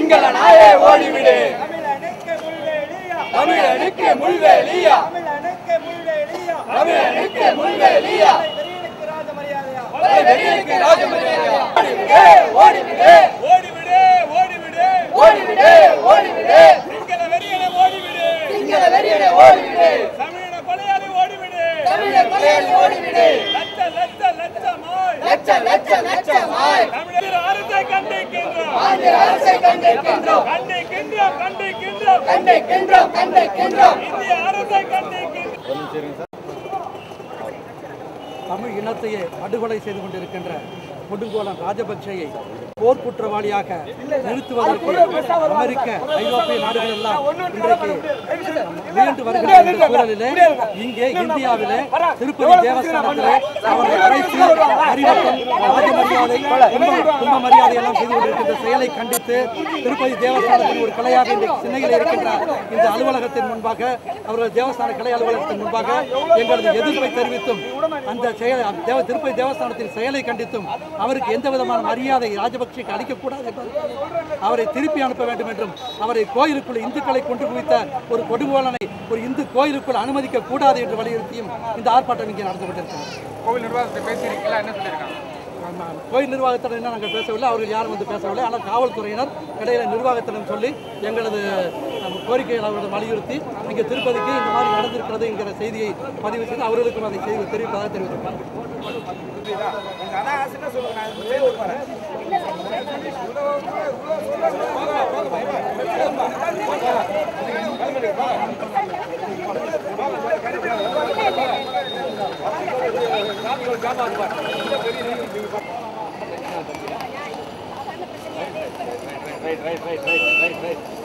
சிங்கள நாயே ஓடிவிடு தமிழனுக்கு முள்வேலியா தமிழனுக்கு முள்வேலியா வெறியனுக்கு ராஜமரியாதையா ஓடிவிடு ஓடிவிடு ஓடிவிடு ஓடிவிடு ஓடிவிடு சிங்கள வெறியனை ஓடிவிடு சிங்கள வெறியனை ஓடிவிடு தமிழ கொலையாளி ஓடிவிடு தமிழ கொலையாளி ஓடிவிடு லட்ச லட்ச லட்சமாய் லட்ச லட்ச லட்சமாய் தமிழர் அரசை கண்டிக்கின்றோம் ஆந்திர அரசை கண்டிக்கின்றோம் கண்டிக்கின்றோம் கண்டிக்கின்றோம் கண்டிக்கின்றோம் கண்டிக்கின்றோம் இந்திய அரசை கண்டிக்கின்றோம். தமிழ் இனத்தையே படுகொலை செய்து கொண்டிருக்கின்ற கொடுங்கோலன் ராஜபக்சேயை போர் குற்றவாளியாக நிறுத்துவதற்கு அமெரிக்க ஐரோப்பிய நாடுகள் எல்லாம் இன்றைக்கு முயன்று வருகின்ற சூழலிலே இங்கே இந்தியாவிலே திருப்பதி தேவஸ்தானத்திலே அவர்கள் அழைத்து அறிவட்டம் ராஜமரியாதை கும்ப மரியாதை எல்லாம் செய்து கொண்டிருக்கின்ற செயலை கண்டித்து திருப்பதி தேவஸ்தானத்தின் ஒரு கிளையாக இன்றைக்கு சென்னையில் இருக்கின்ற இந்த அலுவலகத்தின் முன்பாக அவர்கள் தேவஸ்தான கிளை அலுவலகத்தின் முன்பாக எங்களது எதிர்ப்பை தெரிவித்தும் அந்த திருப்பதி தேவஸ்தானத்தின் செயலை கண்டித்தும் அவருக்கு எந்த விதமான மரியாதை ராஜபக்சேக்கு அளிக்கக்கூடாது என்றும் அவரை திருப்பி அனுப்ப வேண்டும் என்றும் அவரை கோயிலுக்குள் இந்துக்களை கொண்டு குவித்த ஒரு கொடுங்கோலனை ஒரு இந்து கோயிலுக்குள் அனுமதிக்க கூடாது என்று வலியுறுத்தியும் இந்த ஆர்ப்பாட்டம் இங்கே நடந்து கொண்டிருக்கிறது. கோவில் நிர்வாகத்தை பேசியிருக்கீங்களா? என்ன சொல்லியிருக்காங்க? கோயில் நிர்வாகத்திடம் என்ன நாங்கள் பேசவில்லை, அவர்கள் யாரும் வந்து பேசவில்லை. ஆனால் காவல்துறையினர் இடையில நிர்வாகத்திடம் சொல்லி எங்களது கோரிக்கைகளை அவர்கள் வலியுறுத்தி இங்கே திருப்பதிக்கு இந்த மாதிரி நடந்திருக்கிறது என்கிற செய்தியை பதிவு செய்து அவர்களுக்கும் அதை செய்தி தெரிவிப்பதாக தெரிவித்திருக்கிறார். Right.